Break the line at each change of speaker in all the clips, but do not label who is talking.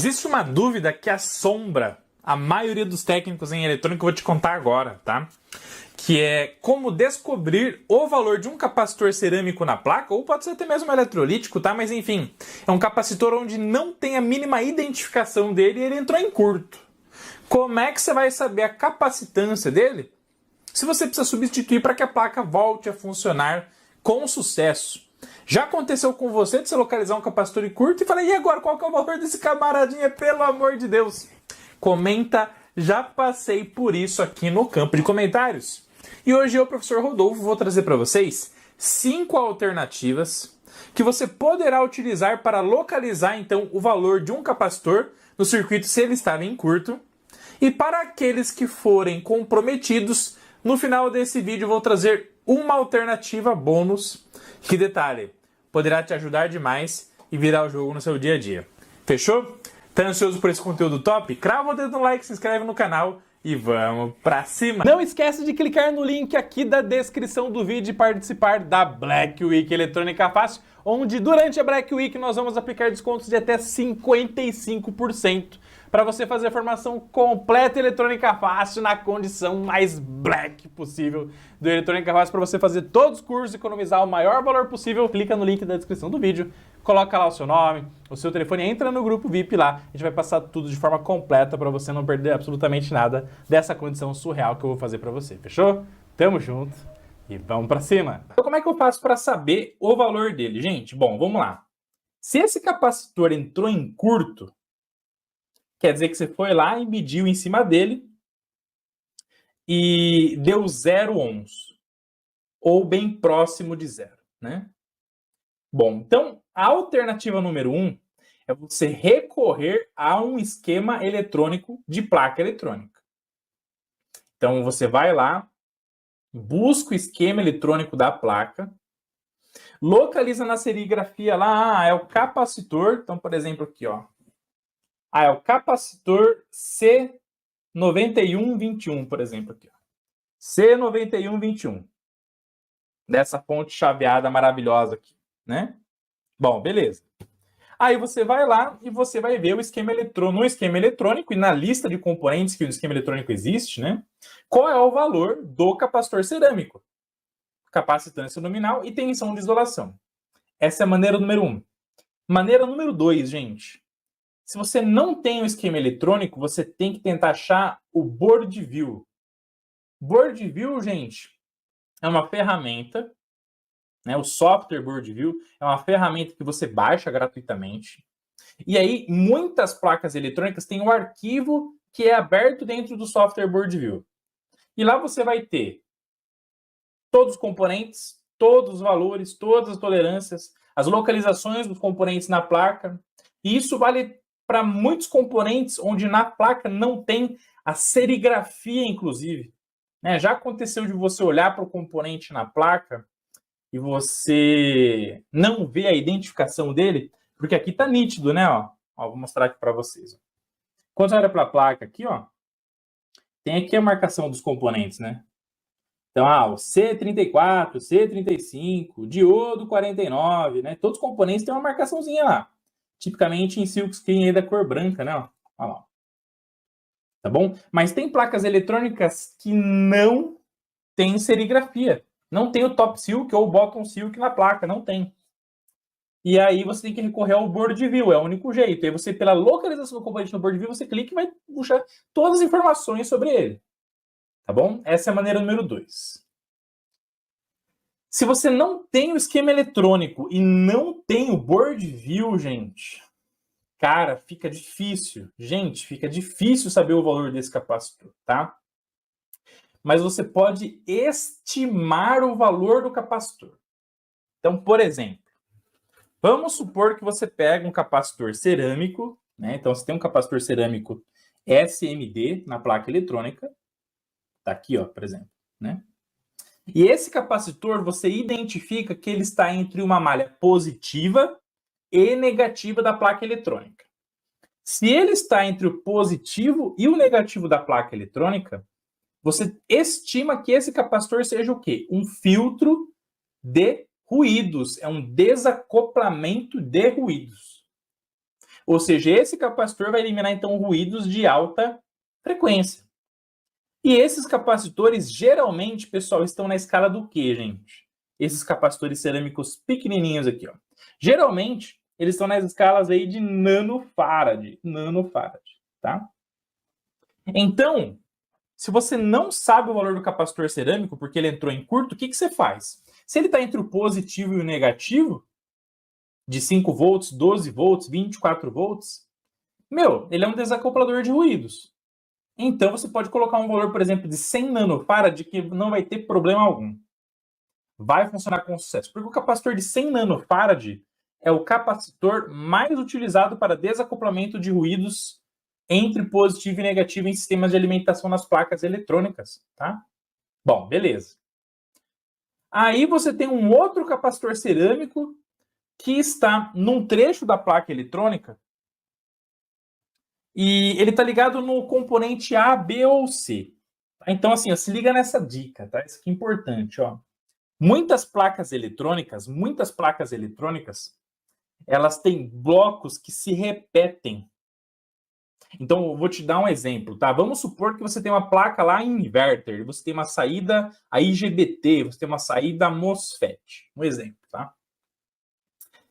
Existe uma dúvida que assombra a maioria dos técnicos em eletrônica que eu vou te contar agora, tá? Que é como descobrir o valor de um capacitor cerâmico na placa, ou pode ser até mesmo eletrolítico, tá? Mas enfim, é um capacitor onde não tem a mínima identificação dele e ele entrou em curto. Como é que você vai saber a capacitância dele se você precisa substituir para que a placa volte a funcionar com sucesso? Já aconteceu com você de você localizar um capacitor em curto e falar, e agora, qual que é o valor desse camaradinha, pelo amor de Deus? Comenta, já passei por isso aqui no campo de comentários. E hoje eu, professor Rodolfo, vou trazer para vocês 5 alternativas que você poderá utilizar para localizar então o valor de um capacitor no circuito se ele estava em curto. E para aqueles que forem comprometidos, no final desse vídeo eu vou trazer uma alternativa bônus que, detalhe, poderá te ajudar demais e virar o jogo no seu dia a dia. Fechou? Tá ansioso por esse conteúdo top? Crava o dedo no like, se inscreve no canal e vamos pra cima! Não esquece de clicar no link aqui da descrição do vídeo e participar da Black Week Eletrônica Fácil, onde durante a Black Week nós vamos aplicar descontos de até 55% para você fazer a formação completa Eletrônica Fácil na condição mais black possível do Eletrônica Fácil, para você fazer todos os cursos e economizar o maior valor possível. Clica no link da descrição do vídeo, coloca lá o seu nome, o seu telefone, entra no grupo VIP lá. A gente vai passar tudo de forma completa para você não perder absolutamente nada dessa condição surreal que eu vou fazer para você. Fechou? Tamo junto e vamos para cima! Então como é que eu faço para saber o valor dele, gente? Bom, vamos lá. Se esse capacitor entrou em curto, quer dizer que você foi lá e mediu em cima dele e deu 0 ohms, ou bem próximo de 0, né? Bom, então a alternativa número 1 é você recorrer a um esquema eletrônico de placa eletrônica. Então você vai lá, busca o esquema eletrônico da placa, localiza na serigrafia lá, é o capacitor, então por exemplo aqui, ó. É o capacitor C9121, por exemplo, aqui. C9121. Dessa fonte chaveada maravilhosa aqui, né? Bom, beleza. Aí você vai lá e você vai ver o esquema eletrônico, no esquema eletrônico e na lista de componentes que o esquema eletrônico existe, né? Qual é o valor do capacitor cerâmico? Capacitância nominal e tensão de isolação. Essa é a maneira número 1. Maneira número 2, gente. Se você não tem o esquema eletrônico, você tem que tentar achar o board view. Board view, gente, é uma ferramenta, né? O software board view é uma ferramenta que você baixa gratuitamente. E aí, muitas placas eletrônicas têm um arquivo que é aberto dentro do software board view. E lá você vai ter todos os componentes, todos os valores, todas as tolerâncias, as localizações dos componentes na placa. E isso vale para muitos componentes onde na placa não tem a serigrafia, inclusive. Né? Já aconteceu de você olhar para o componente na placa e você não vê a identificação dele, porque aqui está nítido, né? Ó, vou mostrar aqui para vocês. Quando você olha para a placa aqui, ó, tem aqui a marcação dos componentes, né? Então, o C34, C35, diodo 49, né? Todos os componentes têm uma marcaçãozinha lá. Tipicamente em silkscreen aí da cor branca, né? Olha lá. Tá bom? Mas tem placas eletrônicas que não tem serigrafia. Não tem o top silk ou o bottom silk na placa, não tem. E aí você tem que recorrer ao board view, é o único jeito. E aí você, pela localização do componente no board view, você clica e vai puxar todas as informações sobre ele. Tá bom? Essa é a maneira número 2. Se você não tem o esquema eletrônico e não tem o board view, gente, cara, fica difícil. Gente, fica difícil saber o valor desse capacitor, tá? Mas você pode estimar o valor do capacitor. Então, por exemplo, vamos supor que você pega um capacitor cerâmico, né? Então, você tem um capacitor cerâmico SMD na placa eletrônica. Tá aqui, ó, por exemplo, né? E esse capacitor, você identifica que ele está entre uma malha positiva e negativa da placa eletrônica. Se ele está entre o positivo e o negativo da placa eletrônica, você estima que esse capacitor seja o quê? Um filtro de ruídos, é um desacoplamento de ruídos. Ou seja, esse capacitor vai eliminar, então, ruídos de alta frequência. E esses capacitores, geralmente, pessoal, estão na escala do quê, gente? Esses capacitores cerâmicos pequenininhos aqui, ó. Geralmente, eles estão nas escalas aí de nanofarad, tá? Então, se você não sabe o valor do capacitor cerâmico, porque ele entrou em curto, o que você faz? Se ele está entre o positivo e o negativo, de 5 volts, 12 volts, 24 volts, ele é um desacoplador de ruídos. Então, você pode colocar um valor, por exemplo, de 100 nanofarad, que não vai ter problema algum. Vai funcionar com sucesso. Porque o capacitor de 100 nanofarad é o capacitor mais utilizado para desacoplamento de ruídos entre positivo e negativo em sistemas de alimentação nas placas eletrônicas, tá? Bom, beleza. Aí você tem um outro capacitor cerâmico que está num trecho da placa eletrônica e ele está ligado no componente A, B ou C. Então, assim, ó, se liga nessa dica, tá? Isso aqui é importante, ó. Muitas placas eletrônicas, elas têm blocos que se repetem. Então, eu vou te dar um exemplo, tá? Vamos supor que você tem uma placa lá em inverter, você tem uma saída a IGBT, você tem uma saída MOSFET. Um exemplo, tá?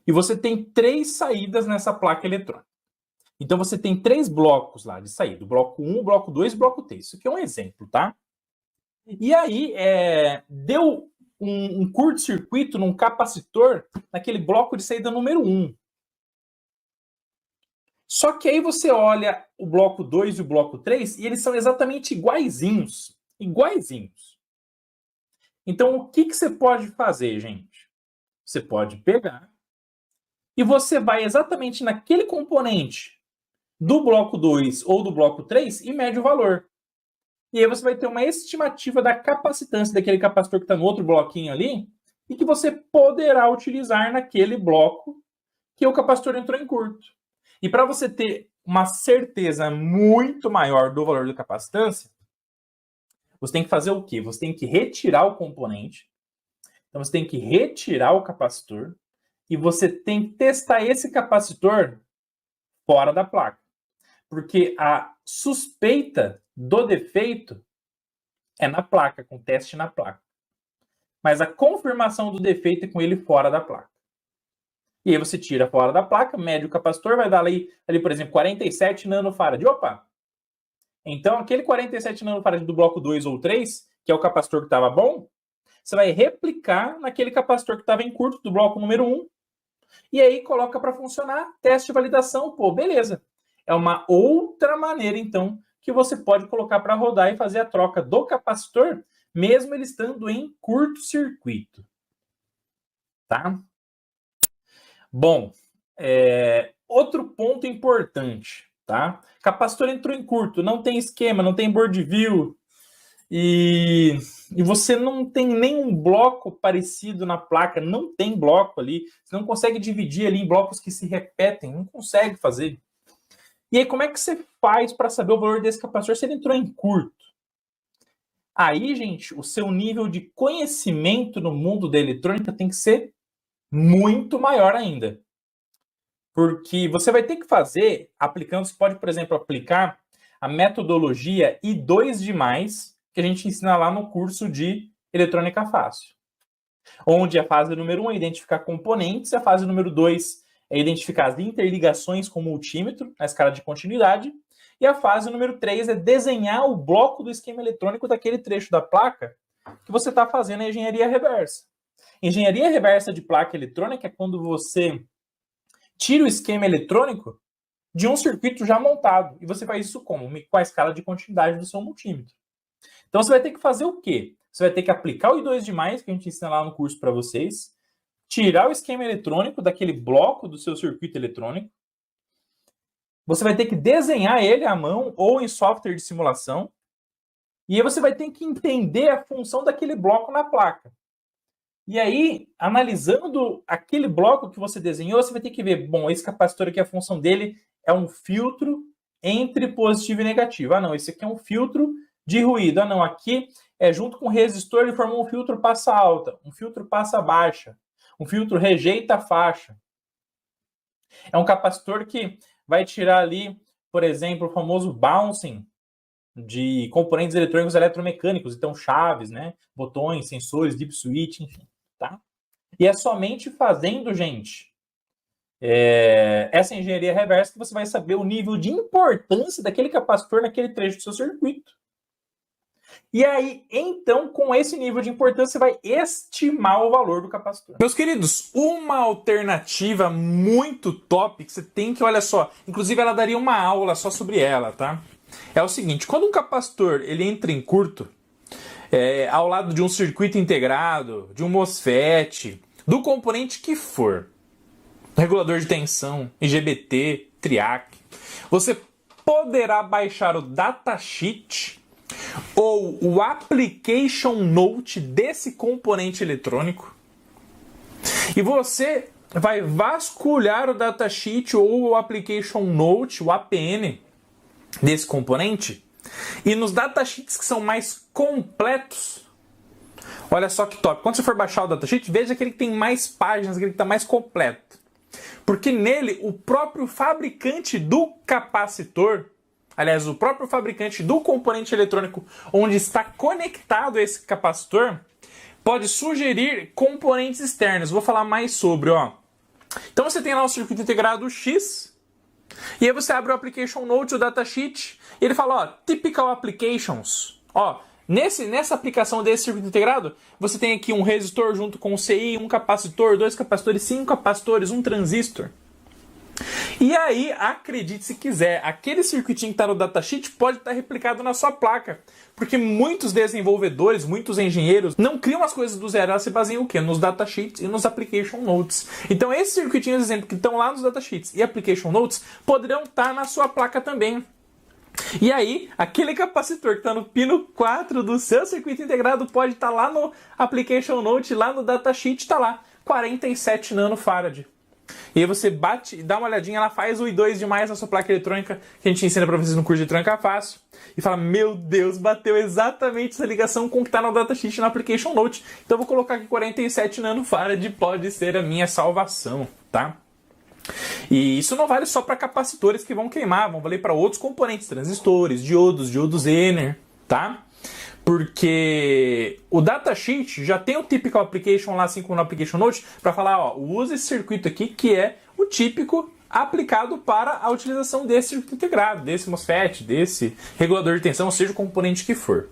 E você tem 3 saídas nessa placa eletrônica. Então, você tem 3 blocos lá de saída. O bloco 1, o bloco 2 e o bloco 3. Isso aqui é um exemplo, tá? E aí, deu um curto-circuito num capacitor naquele bloco de saída número 1. Só que aí você olha o bloco 2 e o bloco 3 e eles são exatamente iguaizinhos. Iguaizinhos. Então, o que você pode fazer, gente? Você pode pegar e você vai exatamente naquele componente do bloco 2 ou do bloco 3 e mede o valor. E aí você vai ter uma estimativa da capacitância daquele capacitor que está no outro bloquinho ali e que você poderá utilizar naquele bloco que o capacitor entrou em curto. E para você ter uma certeza muito maior do valor da capacitância, você tem que fazer o quê? Você tem que retirar o componente. Então, você tem que retirar o capacitor e você tem que testar esse capacitor fora da placa. Porque a suspeita do defeito é na placa, com teste na placa. Mas a confirmação do defeito é com ele fora da placa. E aí você tira fora da placa, mede o capacitor, vai dar ali por exemplo, 47 nanofarad. Opa! Então, aquele 47 nanofarad do bloco 2 ou 3, que é o capacitor que estava bom, você vai replicar naquele capacitor que estava em curto do bloco número 1, e aí coloca para funcionar, teste de validação, pô, beleza. É uma outra maneira, então, que você pode colocar para rodar e fazer a troca do capacitor, mesmo ele estando em curto-circuito. Tá? Bom, outro ponto importante, tá? Capacitor entrou em curto, não tem esquema, não tem board view, e você não tem nenhum bloco parecido na placa, não tem bloco ali, você não consegue dividir ali em blocos que se repetem, não consegue fazer. E aí, como é que você faz para saber o valor desse capacitor se ele entrou em curto? Aí, gente, o seu nível de conhecimento no mundo da eletrônica tem que ser muito maior ainda. Porque você vai ter que fazer, aplicando, você pode, por exemplo, aplicar a metodologia I2+, que a gente ensina lá no curso de Eletrônica Fácil. Onde a fase número 1 é identificar componentes, a fase número 2 é identificar as interligações com o multímetro, na escala de continuidade, e a fase número 3 é desenhar o bloco do esquema eletrônico daquele trecho da placa que você está fazendo a engenharia reversa. Engenharia reversa de placa eletrônica é quando você tira o esquema eletrônico de um circuito já montado. E você faz isso como? Com a escala de continuidade do seu multímetro. Então, você vai ter que fazer o quê? Você vai ter que aplicar o I2+, que a gente ensina lá no curso para vocês, tirar o esquema eletrônico daquele bloco do seu circuito eletrônico. Você vai ter que desenhar ele à mão ou em software de simulação. E aí você vai ter que entender a função daquele bloco na placa. E aí, analisando aquele bloco que você desenhou, você vai ter que ver, bom, esse capacitor aqui, a função dele é um filtro entre positivo e negativo. Ah, não, esse aqui é um filtro de ruído. Ah, não, aqui junto com o resistor ele forma um filtro passa alta, um filtro passa baixa, um filtro rejeita a faixa. É um capacitor que vai tirar ali, por exemplo, o famoso bouncing de componentes eletrônicos eletromecânicos, então chaves, né, botões, sensores, deep switch, enfim, tá? E é somente fazendo, gente, essa engenharia reversa que você vai saber o nível de importância daquele capacitor naquele trecho do seu circuito. E aí, então, com esse nível de importância, você vai estimar o valor do capacitor. Meus queridos, uma alternativa muito top que você tem que, olha só, inclusive ela daria uma aula só sobre ela, tá? É o seguinte, quando um capacitor ele entra em curto, ao lado de um circuito integrado, de um MOSFET, do componente que for, regulador de tensão, IGBT, TRIAC, você poderá baixar o datasheet ou o application note desse componente eletrônico e você vai vasculhar o datasheet ou o application note, o APN desse componente, e nos datasheets que são mais completos, olha só que top, quando você for baixar o datasheet, veja aquele que tem mais páginas, aquele que está mais completo, porque nele o próprio fabricante do capacitor, aliás, o próprio fabricante do componente eletrônico onde está conectado esse capacitor, pode sugerir componentes externos. Vou falar mais sobre, ó. Então você tem lá o circuito integrado X, e aí você abre o Application Note, o datasheet, e ele fala, ó, Typical Applications. Ó, nessa aplicação desse circuito integrado, você tem aqui um resistor junto com o CI, um capacitor, 2 capacitores, 5 capacitores, um transistor. E aí, acredite se quiser, aquele circuitinho que está no datasheet pode estar replicado na sua placa. Porque muitos desenvolvedores, muitos engenheiros não criam as coisas do zero, elas se baseiam em o quê? Nos datasheets e nos application notes. Então esses circuitinhos, exemplo, que estão lá nos datasheets e application notes, poderão estar na sua placa também. E aí, aquele capacitor que está no pino 4 do seu circuito integrado pode estar lá no application note, lá no datasheet, está lá, 47 nanofarad. E aí você bate e dá uma olhadinha, ela faz 1 e 2 demais na sua placa eletrônica, que a gente ensina para vocês no curso de Tranca Fácil, e fala, meu Deus, bateu exatamente essa ligação com o que está no datasheet na Application Note, então eu vou colocar aqui 47 nanofarad, pode ser a minha salvação, tá? E isso não vale só para capacitores que vão queimar, vão valer para outros componentes, transistores, diodos Zener, tá? Porque o datasheet já tem o Typical Application lá, assim como no Application Note, para falar, ó, usa esse circuito aqui que é o típico aplicado para a utilização desse circuito integrado, desse MOSFET, desse regulador de tensão, seja o componente que for.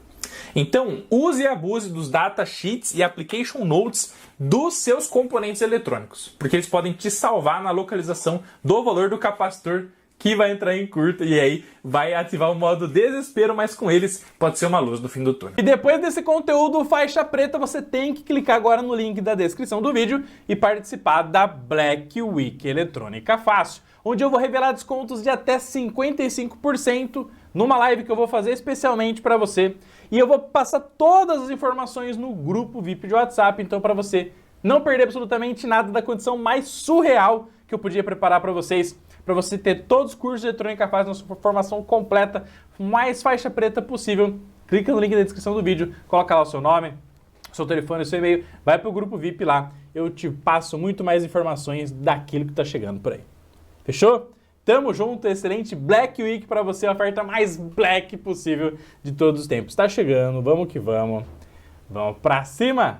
Então, use e abuse dos datasheets e application notes dos seus componentes eletrônicos, porque eles podem te salvar na localização do valor do capacitor que vai entrar em curto e aí vai ativar o modo desespero, mas com eles pode ser uma luz no fim do túnel. E depois desse conteúdo faixa preta, você tem que clicar agora no link da descrição do vídeo e participar da Black Week Eletrônica Fácil, onde eu vou revelar descontos de até 55% numa live que eu vou fazer especialmente para você. E eu vou passar todas as informações no grupo VIP de WhatsApp, então para você não perder absolutamente nada da condição mais surreal que eu podia preparar para vocês, para você ter todos os cursos de eletrônica fácil na sua formação completa, mais faixa preta possível. Clica no link da descrição do vídeo, coloca lá o seu nome, seu telefone, seu e-mail, vai para o grupo VIP lá, eu te passo muito mais informações daquilo que está chegando por aí. Fechou? Tamo junto, excelente Black Week para você, a oferta mais black possível de todos os tempos. Está chegando, vamos que vamos, vamos para cima!